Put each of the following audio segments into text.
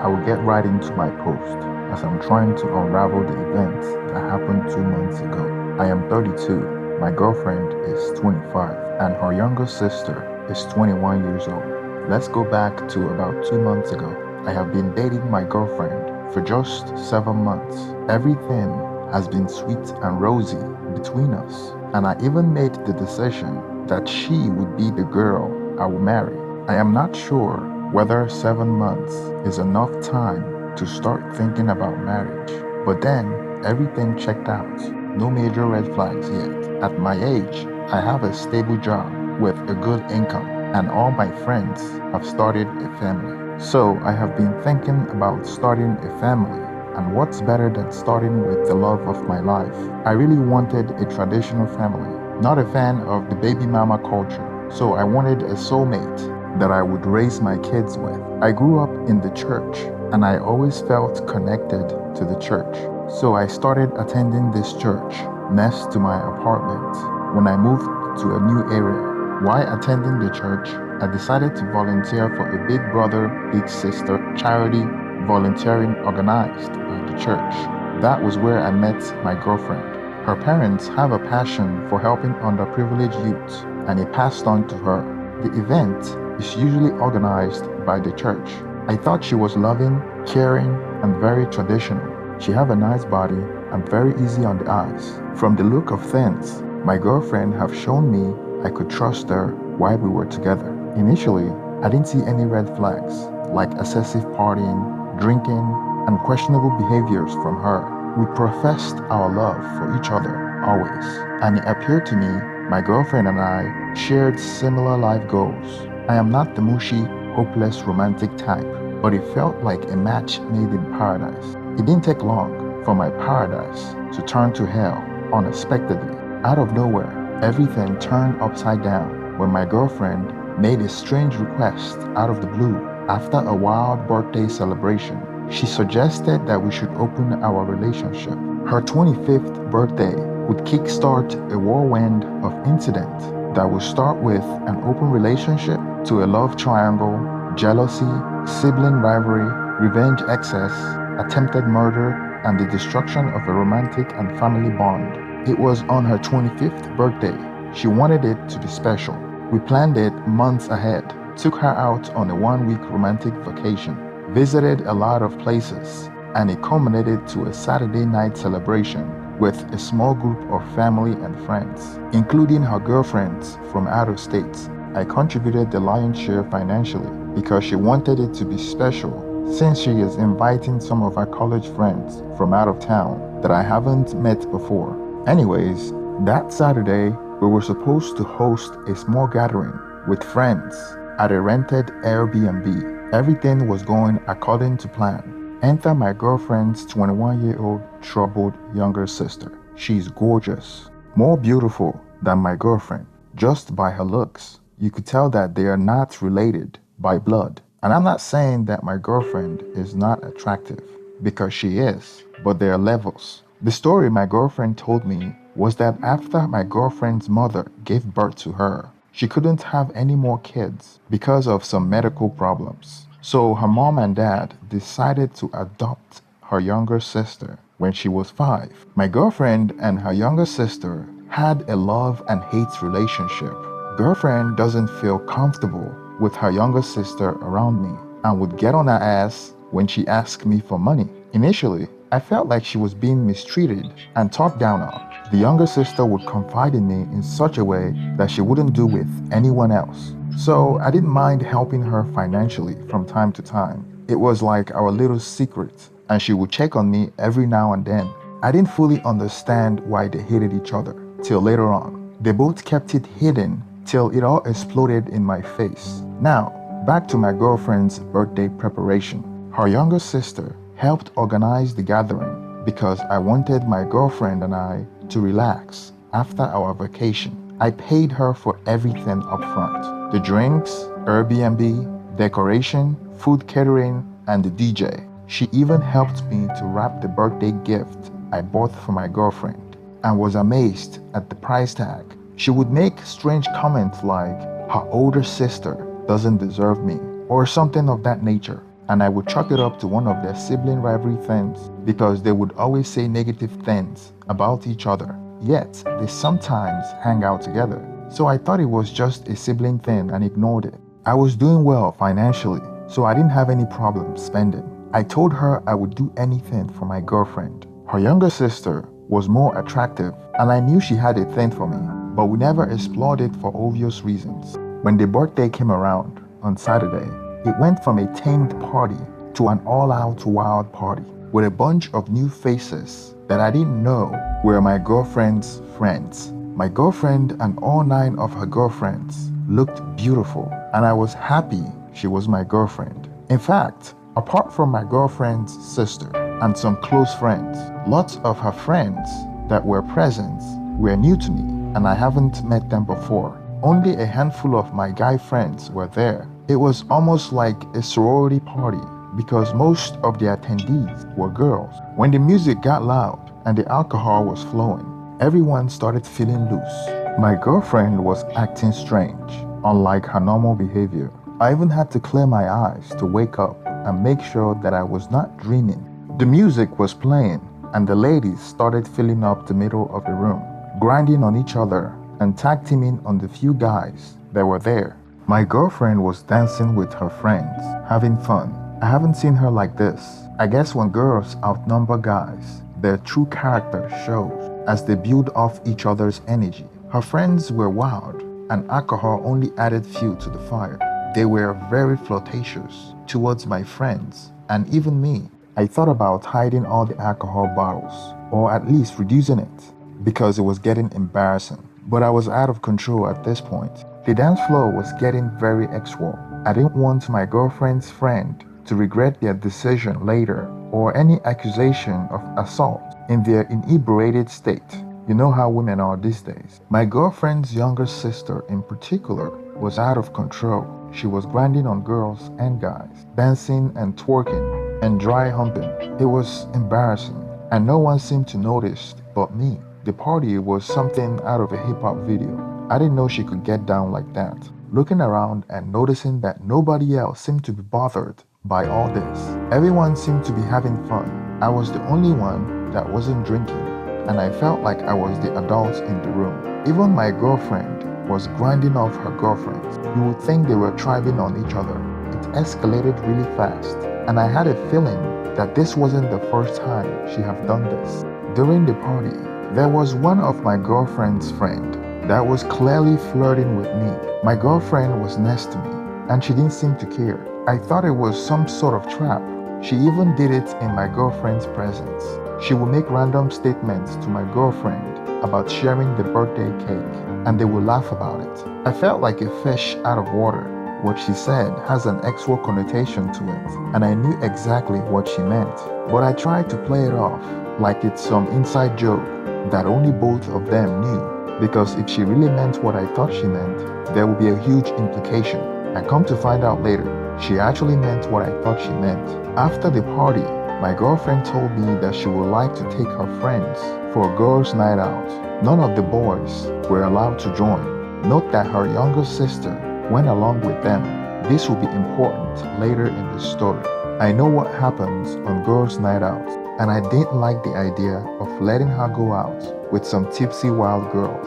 I will get right into my post as I'm trying to unravel the events that happened 2 months ago. I am 32, my girlfriend is 25, and her younger sister is 21 years old. Let's go back to about 2 months ago. I have been dating my girlfriend for just 7 months. Everything has been sweet and rosy between us, and I even made the decision that she would be the girl I will marry. I am not sure whether 7 months is enough time to start thinking about marriage, but then everything checked out. No major red flags yet. At my age, I have a stable job with a good income, and all my friends have started a family. So I have been thinking about starting a family, and what's better than starting with the love of my life? I really wanted a traditional family, not a fan of the baby mama culture. So I wanted a soulmate that I would raise my kids with. I grew up in the church, and I always felt connected to the church. So I started attending this church next to my apartment when I moved to a new area. While attending the church, I decided to volunteer for a Big Brother, Big Sister charity volunteering organized by the church. That was where I met my girlfriend. Her parents have a passion for helping underprivileged youth, and it passed on to her. The event is usually organized by the church. I thought she was loving, caring, and very traditional. She have a nice body and very easy on the eyes. From the look of things, my girlfriend have shown me I could trust her while we were together. Initially, I didn't see any red flags like excessive partying, drinking, and questionable behaviors from her. We professed our love for each other always, and it appeared to me my girlfriend and I shared similar life goals. I am not the mushy, hopeless romantic type, but it felt like a match made in paradise. It didn't take long for my paradise to turn to hell unexpectedly. Out of nowhere, everything turned upside down when my girlfriend made a strange request out of the blue. After a wild birthday celebration, she suggested that we should open our relationship. Her 25th birthday would kickstart a whirlwind of incidents that would start with an open relationship to a love triangle, jealousy, sibling rivalry, revenge excess, attempted murder, and the destruction of a romantic and family bond. It was on her 25th birthday. She wanted it to be special. We planned it months ahead, took her out on a 1 week romantic vacation, visited a lot of places, and it culminated to a Saturday night celebration with a small group of family and friends, including her girlfriends from out of state. I contributed the lion's share financially because she wanted it to be special since she is inviting some of her college friends from out of town that I haven't met before. Anyways, that Saturday, we were supposed to host a small gathering with friends at a rented Airbnb. Everything was going according to plan. Enter my girlfriend's 21-year-old troubled younger sister. She's gorgeous, more beautiful than my girlfriend. Just by her looks, you could tell that they are not related by blood. And I'm not saying that my girlfriend is not attractive, because she is, but there are levels. The story my girlfriend told me was that after my girlfriend's mother gave birth to her, she couldn't have any more kids because of some medical problems. So her mom and dad decided to adopt her younger sister when she was 5. My girlfriend and her younger sister had a love and hate relationship. Girlfriend doesn't feel comfortable with her younger sister around me and would get on her ass when she asked me for money. Initially, I felt like she was being mistreated and talked down on. The younger sister would confide in me in such a way that she wouldn't do with anyone else. So I didn't mind helping her financially from time to time. It was like our little secret, and she would check on me every now and then. I didn't fully understand why they hated each other till later on. They both kept it hidden till it all exploded in my face. Now, back to my girlfriend's birthday preparation. Her younger sister helped organize the gathering because I wanted my girlfriend and I to relax after our vacation. I paid her for everything up front. The drinks, Airbnb, decoration, food catering, and the DJ. She even helped me to wrap the birthday gift I bought for my girlfriend and was amazed at the price tag. She would make strange comments like, her older sister doesn't deserve me, or something of that nature. and I would chalk it up to one of their sibling rivalry things because they would always say negative things about each other, yet they sometimes hang out together. So I thought it was just a sibling thing and ignored it. I was doing well financially, so I didn't have any problem spending. I told her I would do anything for my girlfriend. Her younger sister was more attractive, and I knew she had a thing for me, but we never explored it for obvious reasons. When the birthday came around on Saturday, it went from a tamed party to an all-out wild party with a bunch of new faces that I didn't know were my girlfriend's friends. My girlfriend and all 9 of her girlfriends looked beautiful, and I was happy she was my girlfriend. In fact, apart from my girlfriend's sister and some close friends, lots of her friends that were present were new to me, and I haven't met them before. Only a handful of my guy friends were there. It was almost like a sorority party because most of the attendees were girls. When the music got loud and the alcohol was flowing, everyone started feeling loose. My girlfriend was acting strange, unlike her normal behavior. I even had to clear my eyes to wake up and make sure that I was not dreaming. The music was playing, and the ladies started filling up the middle of the room, grinding on each other and tag teaming on the few guys that were there. My girlfriend was dancing with her friends, having fun. I haven't seen her like this. I guess when girls outnumber guys, their true character shows as they build off each other's energy. Her friends were wild, and alcohol only added fuel to the fire. They were very flirtatious towards my friends and even me. I thought about hiding all the alcohol bottles, or at least reducing it, because it was getting embarrassing. But I was out of control at this point. The dance floor was getting very extra. I didn't want my girlfriend's friend to regret their decision later, or any accusation of assault in their inebriated state. You know how women are these days. My girlfriend's younger sister in particular was out of control. She was grinding on girls and guys, dancing and twerking and dry humping. It was embarrassing, and no one seemed to notice but me. The party was something out of a hip-hop video. I didn't know she could get down like that. Looking around and noticing that nobody else seemed to be bothered by all this. Everyone seemed to be having fun. I was the only one that wasn't drinking, and I felt like I was the adult in the room. Even my girlfriend was grinding off her girlfriends. You would think they were thriving on each other. It escalated really fast, and I had a feeling that this wasn't the first time she had done this. During the party, there was one of my girlfriend's friend that was clearly flirting with me. My girlfriend was next to me, and she didn't seem to care. I thought it was some sort of trap. She even did it in my girlfriend's presence. She would make random statements to my girlfriend about sharing the birthday cake, and they would laugh about it. I felt like a fish out of water. What she said has an sexual connotation to it, and I knew exactly what she meant. But I tried to play it off like it's some inside joke that only both of them knew, because if she really meant what I thought she meant, there would be a huge implication. I come to find out later, she actually meant what I thought she meant. After the party, my girlfriend told me that she would like to take her friends for a girls' night out. None of the boys were allowed to join. Note that her younger sister went along with them. This will be important later in the story. I know what happens on girls' night out, and I didn't like the idea of letting her go out with some tipsy wild girls.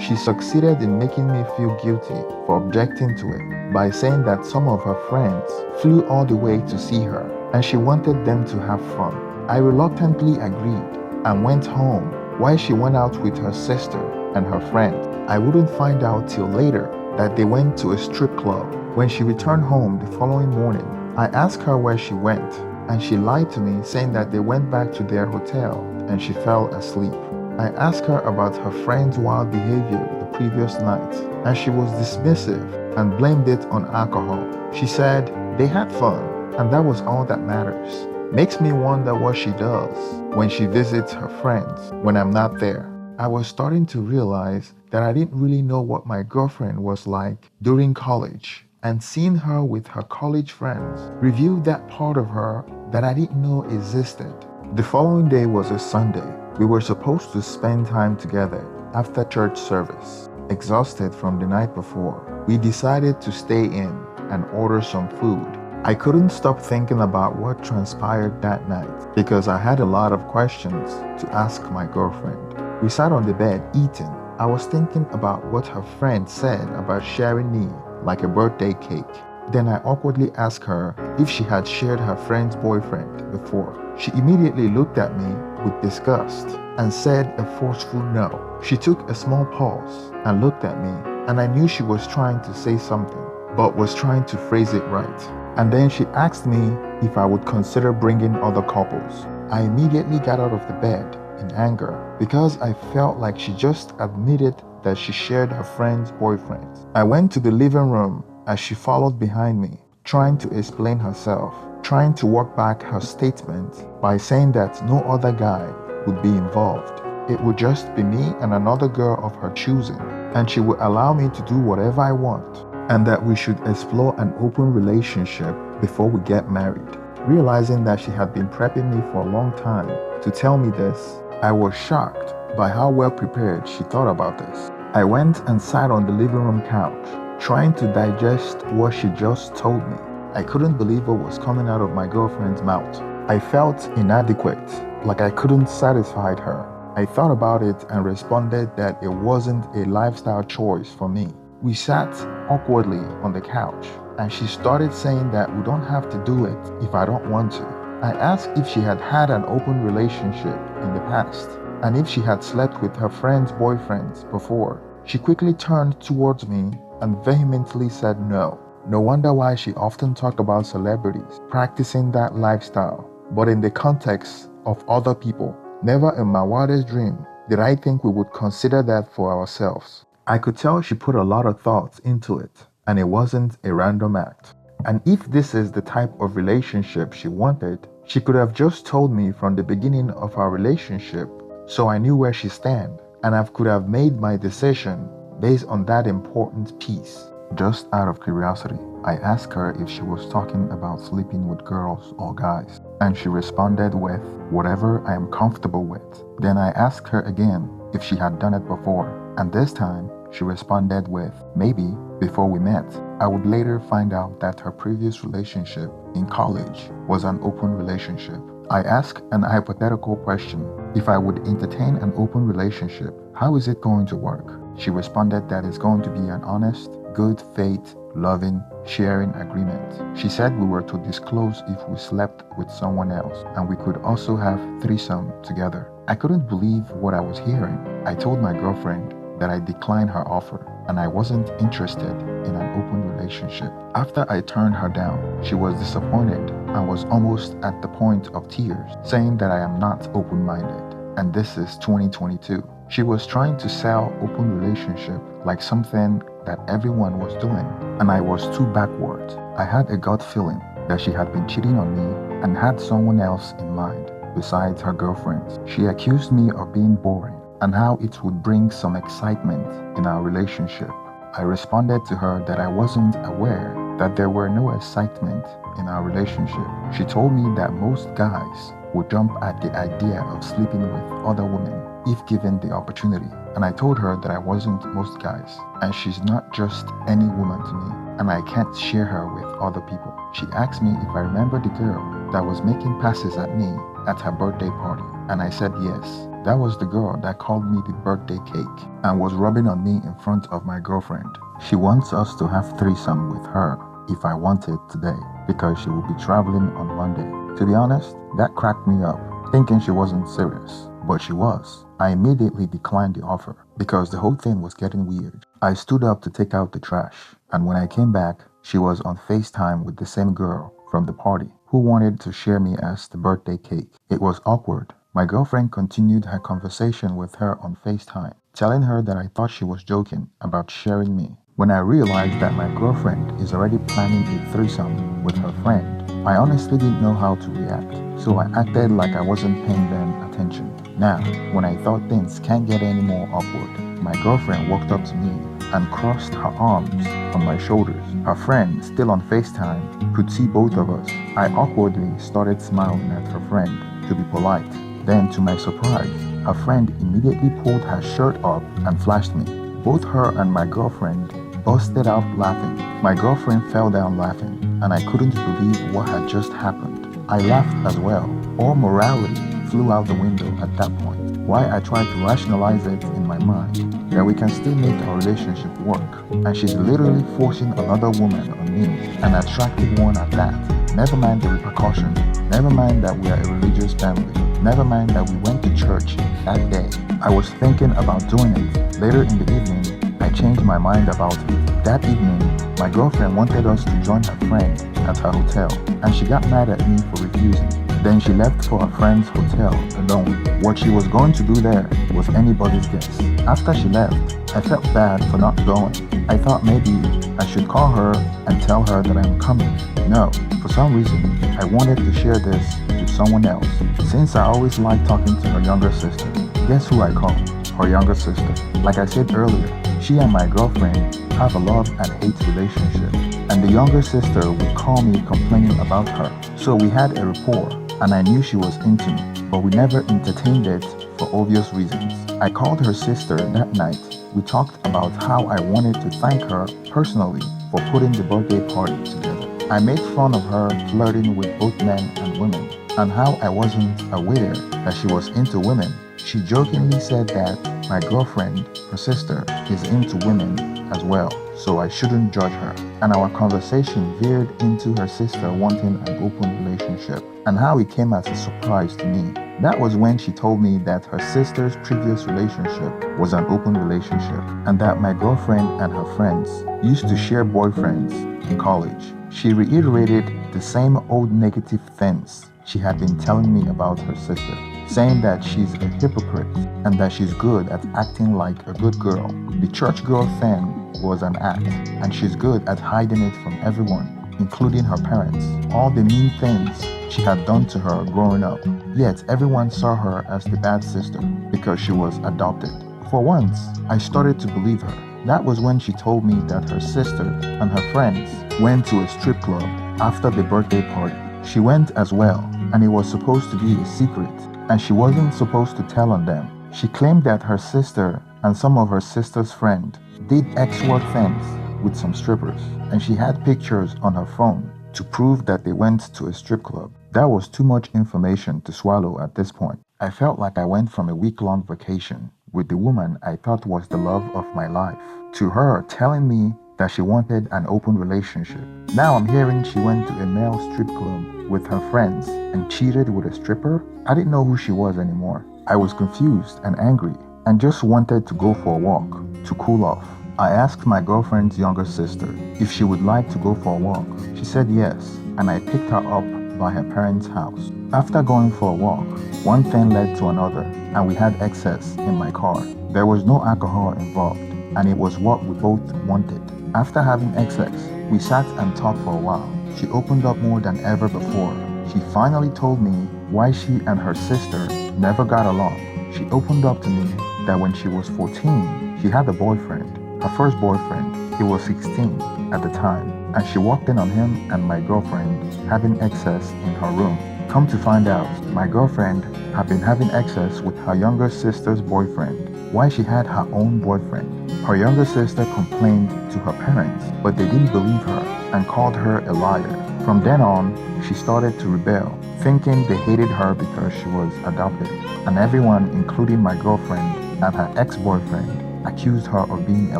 She succeeded in making me feel guilty for objecting to it by saying that some of her friends flew all the way to see her and she wanted them to have fun. I reluctantly agreed and went home while she went out with her sister and her friend. I wouldn't find out till later that they went to a strip club. When she returned home the following morning, I asked her where she went, and she lied to me, saying that they went back to their hotel and she fell asleep. I asked her about her friend's wild behavior the previous night, and she was dismissive and blamed it on alcohol. She said they had fun, and that was all that matters. Makes me wonder what she does when she visits her friends when I'm not there. I was starting to realize that I didn't really know what my girlfriend was like during college, and seeing her with her college friends revealed that part of her that I didn't know existed. The following day was a Sunday. We were supposed to spend time together after church service. Exhausted from the night before, we decided to stay in and order some food. I couldn't stop thinking about what transpired that night because I had a lot of questions to ask my girlfriend. We sat on the bed eating. I was thinking about what her friend said about sharing me like a birthday cake. Then I awkwardly asked her if she had shared her friend's boyfriend before. She immediately looked at me with disgust and said a forceful no. She took a small pause and looked at me, and I knew she was trying to say something, but was trying to phrase it right. And then she asked me if I would consider bringing other couples. I immediately got out of the bed in anger because I felt like she just admitted that she shared her friend's boyfriend. I went to the living room as she followed behind me, trying to explain herself, trying to walk back her statement by saying that no other guy would be involved. It would just be me and another girl of her choosing, and she would allow me to do whatever I want, and that we should explore an open relationship before we get married. Realizing that she had been prepping me for a long time to tell me this, I was shocked by how well prepared she thought about this. I went and sat on the living room couch, trying to digest what she just told me. I couldn't believe what was coming out of my girlfriend's mouth. I felt inadequate, like I couldn't satisfy her. I thought about it and responded that it wasn't a lifestyle choice for me. We sat awkwardly on the couch, and she started saying that we don't have to do it if I don't want to. I asked if she had had an open relationship in the past, and if she had slept with her friends' boyfriends before. She quickly turned towards me and vehemently said no. No wonder why she often talked about celebrities practicing that lifestyle, but in the context of other people. Never in my wildest dream did I think we would consider that for ourselves. I could tell she put a lot of thoughts into it, and it wasn't a random act. And if this is the type of relationship she wanted, she could have just told me from the beginning of our relationship so I knew where she stands, and I could have made my decision based on that important piece. Just out of curiosity, I asked her if she was talking about sleeping with girls or guys, and she responded with, "Whatever I am comfortable with." Then I asked her again if she had done it before, and this time she responded with, "Maybe before we met." I would later find out that her previous relationship in college was an open relationship. I asked an hypothetical question. If I would entertain an open relationship, how is it going to work? She responded that it's going to be an honest, good faith, loving, sharing agreement. She said we were to disclose if we slept with someone else, and we could also have threesome together. I couldn't believe what I was hearing. I told my girlfriend that I declined her offer and I wasn't interested in an open relationship. After I turned her down, she was disappointed and was almost at the point of tears, saying that I am not open-minded, and this is 2022. She was trying to sell open relationship like something that everyone was doing, and I was too backward. I had a gut feeling that she had been cheating on me and had someone else in mind besides her girlfriends. She accused me of being boring and how it would bring some excitement in our relationship. I responded to her that I wasn't aware that there were no excitement in our relationship. She told me that most guys would jump at the idea of sleeping with other women if given the opportunity, and I told her that I wasn't most guys, and she's not just any woman to me, and I can't share her with other people. She asked me if I remember the girl that was making passes at me at her birthday party, and I said yes. That was the girl that called me the birthday cake and was rubbing on me in front of my girlfriend. She wants us to have threesome with her if I want it today, because she will be traveling on Monday. To be honest, that cracked me up, thinking she wasn't serious, but she was. I immediately declined the offer because the whole thing was getting weird. I stood up to take out the trash, and when I came back, she was on FaceTime with the same girl from the party who wanted to share me as the birthday cake. It was awkward. My girlfriend continued her conversation with her on FaceTime, telling her that I thought she was joking about sharing me. When I realized that my girlfriend is already planning a threesome with her friend, I honestly didn't know how to react, so I acted like I wasn't paying them attention. Now, when I thought things can't get any more awkward, my girlfriend walked up to me and crossed her arms on my shoulders. Her friend, still on FaceTime, could see both of us. I awkwardly started smiling at her friend to be polite. Then, to my surprise, her friend immediately pulled her shirt up and flashed me. Both her and my girlfriend busted out laughing. My girlfriend fell down laughing, and I couldn't believe what had just happened. I laughed as well. All morality flew out the window at that point. Why I tried to rationalize it in my mind that we can still make our relationship work, and she's literally forcing another woman on me, an attractive one at that. Never mind the repercussions, never mind that we are a religious family, never mind that we went to church that day. I was thinking about doing it. Later in the evening, I changed my mind about it. That evening, my girlfriend wanted us to join her friend at her hotel, and she got mad at me for refusing. Then she left for her friend's hotel alone. What she was going to do there was anybody's guess. After she left, I felt bad for not going. I thought maybe I should call her and tell her that I'm coming. No, for some reason, I wanted to share this with someone else. Since I always liked talking to her younger sister, guess who I called? Her younger sister. Like I said earlier, she and my girlfriend have a love and hate relationship, and the younger sister would call me complaining about her. So we had a rapport, and I knew she was into me, but we never entertained it for obvious reasons. I called her sister that night. We talked about how I wanted to thank her personally for putting the birthday party together. I made fun of her flirting with both men and women, and how I wasn't aware that she was into women. She jokingly said that my girlfriend, her sister, is into women as well, so I shouldn't judge her. And our conversation veered into her sister wanting an open relationship, and how it came as a surprise to me. That was when she told me that her sister's previous relationship was an open relationship, and that my girlfriend and her friends used to share boyfriends in college. She reiterated the same old negative things she had been telling me about her sister, saying that she's a hypocrite and that she's good at acting like a good girl. The church girl thing was an act, and she's good at hiding it from everyone, including her parents. All the mean things she had done to her growing up. Yet everyone saw her as the bad sister because she was adopted. For once, I started to believe her. That was when she told me that her sister and her friends went to a strip club after the birthday party. She went as well, and it was supposed to be a secret, and she wasn't supposed to tell on them. She claimed that her sister and some of her sister's friends did X-word things with some strippers, and she had pictures on her phone to prove that they went to a strip club. That was too much information to swallow at this point. I felt like I went from a week-long vacation with the woman I thought was the love of my life to her telling me that she wanted an open relationship. Now I'm hearing she went to a male strip club with her friends and cheated with a stripper. I didn't know who she was anymore. I was confused and angry and just wanted to go for a walk to cool off. I asked my girlfriend's younger sister if she would like to go for a walk. She said yes, and I picked her up by her parents' house. After going for a walk, one thing led to another, and we had excess in my car. There was no alcohol involved, and it was what we both wanted. After having excess, we sat and talked for a while. She opened up more than ever before. She finally told me why she and her sister never got along. She opened up to me that when she was 14, she had a boyfriend. Her first boyfriend. He was 16 at the time, and she walked in on him and my girlfriend having excess in her room. Come to find out, my girlfriend had been having excess with her younger sister's boyfriend. Why she had her own boyfriend. Her younger sister complained to her parents, but they didn't believe her and called her a liar. From then on, she started to rebel, thinking they hated her because she was adopted, and everyone, including my girlfriend and her ex-boyfriend, accused her of being a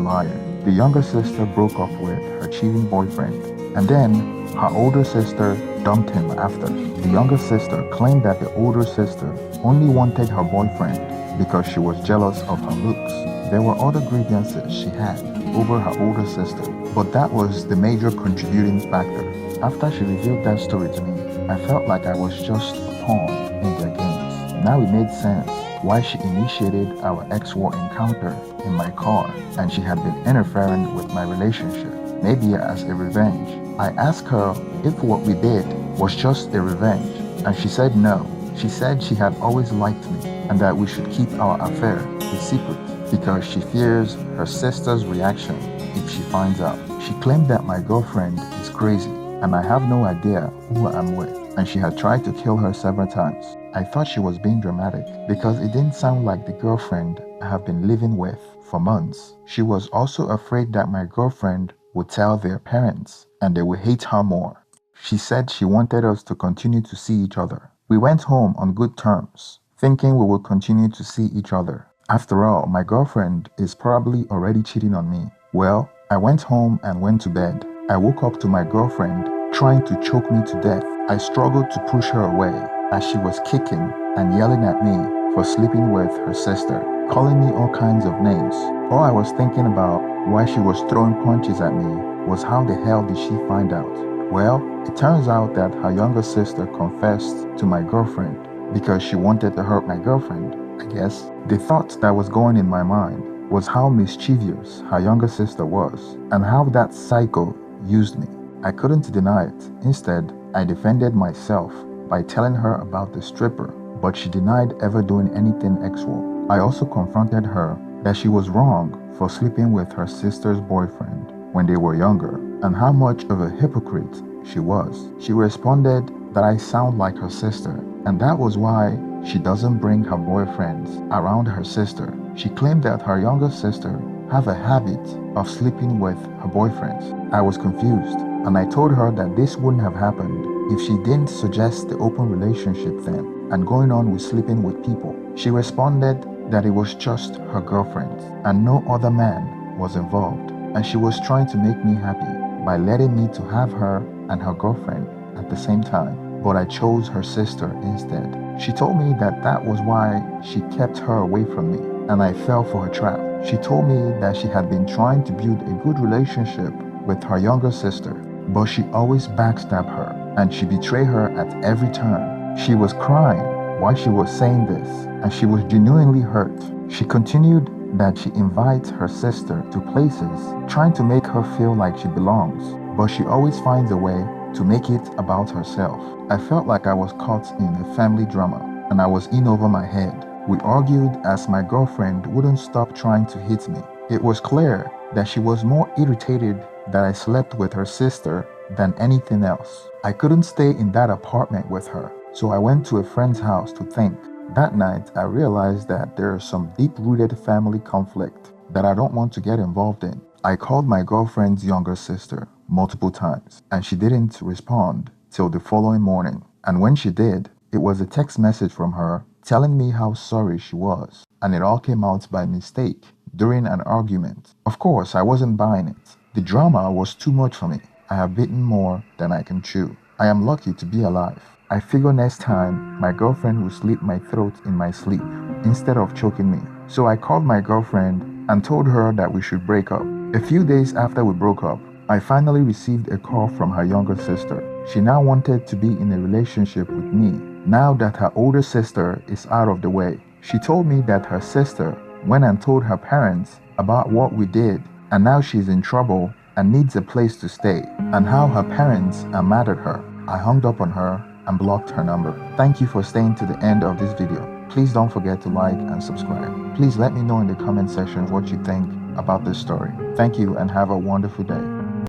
liar. The younger sister broke up with her cheating boyfriend, and then her older sister dumped him after. The younger sister claimed that the older sister only wanted her boyfriend because she was jealous of her looks. There were other grievances she had over her older sister, but that was the major contributing factor. After she revealed that story to me, I felt like I was just a pawn in their games. Now it made sense why she initiated our ex-war encounter in my car, and she had been interfering with my relationship, maybe as a revenge. I asked her if what we did was just a revenge, and she said no. She said she had always liked me and that we should keep our affair a secret because she fears her sister's reaction if she finds out. She claimed that my girlfriend is crazy and I have no idea who I'm with, and she had tried to kill her several times. I thought she was being dramatic because it didn't sound like the girlfriend I have been living with for months. She was also afraid that my girlfriend would tell their parents and they would hate her more. She said she wanted us to continue to see each other. We went home on good terms, thinking we would continue to see each other. After all, my girlfriend is probably already cheating on me. Well, I went home and went to bed. I woke up to my girlfriend trying to choke me to death. I struggled to push her away as she was kicking and yelling at me for sleeping with her sister, calling me all kinds of names. All I was thinking about while she was throwing punches at me was how the hell did she find out? Well, it turns out that her younger sister confessed to my girlfriend because she wanted to hurt my girlfriend, I guess. The thought that was going in my mind was how mischievous her younger sister was and how that psycho used me. I couldn't deny it. Instead, I defended myself by telling her about the stripper, but she denied ever doing anything sexual. I also confronted her that she was wrong for sleeping with her sister's boyfriend when they were younger and how much of a hypocrite she was. She responded that I sound like her sister, and that was why she doesn't bring her boyfriends around her sister. She claimed that her younger sister have a habit of sleeping with her boyfriends. I was confused, and I told her that this wouldn't have happened if she didn't suggest the open relationship thing and going on with sleeping with people. She responded that it was just her girlfriends and no other man was involved, and she was trying to make me happy by letting me to have her and her girlfriend at the same time, but I chose her sister instead. She told me that that was why she kept her away from me, and I fell for her trap. She told me that she had been trying to build a good relationship with her younger sister, but she always backstabbed her and she betrayed her at every turn. She was crying while she was saying this, and she was genuinely hurt. She continued that she invites her sister to places, trying to make her feel like she belongs, but she always finds a way to make it about herself. I felt like I was caught in a family drama, and I was in over my head. We argued as my girlfriend wouldn't stop trying to hit me. It was clear that she was more irritated that I slept with her sister than anything else. I couldn't stay in that apartment with her, so I went to a friend's house to think. That night, I realized that there is some deep-rooted family conflict that I don't want to get involved in. I called my girlfriend's younger sister multiple times, and she didn't respond till the following morning. And when she did, it was a text message from her telling me how sorry she was, and it all came out by mistake during an argument. Of course, I wasn't buying it. The drama was too much for me. I have bitten more than I can chew. I am lucky to be alive. I figure next time my girlfriend will slit my throat in my sleep instead of choking me. So I called my girlfriend and told her that we should break up. A few days after we broke up, I finally received a call from her younger sister. She now wanted to be in a relationship with me now that her older sister is out of the way. She told me that her sister went and told her parents about what we did, and now she's in trouble and needs a place to stay, and how her parents are mad at her. I hung up on her and blocked her number. Thank you for staying to the end of this video. Please don't forget to like and subscribe. Please let me know in the comment section what you think about this story. Thank you and have a wonderful day.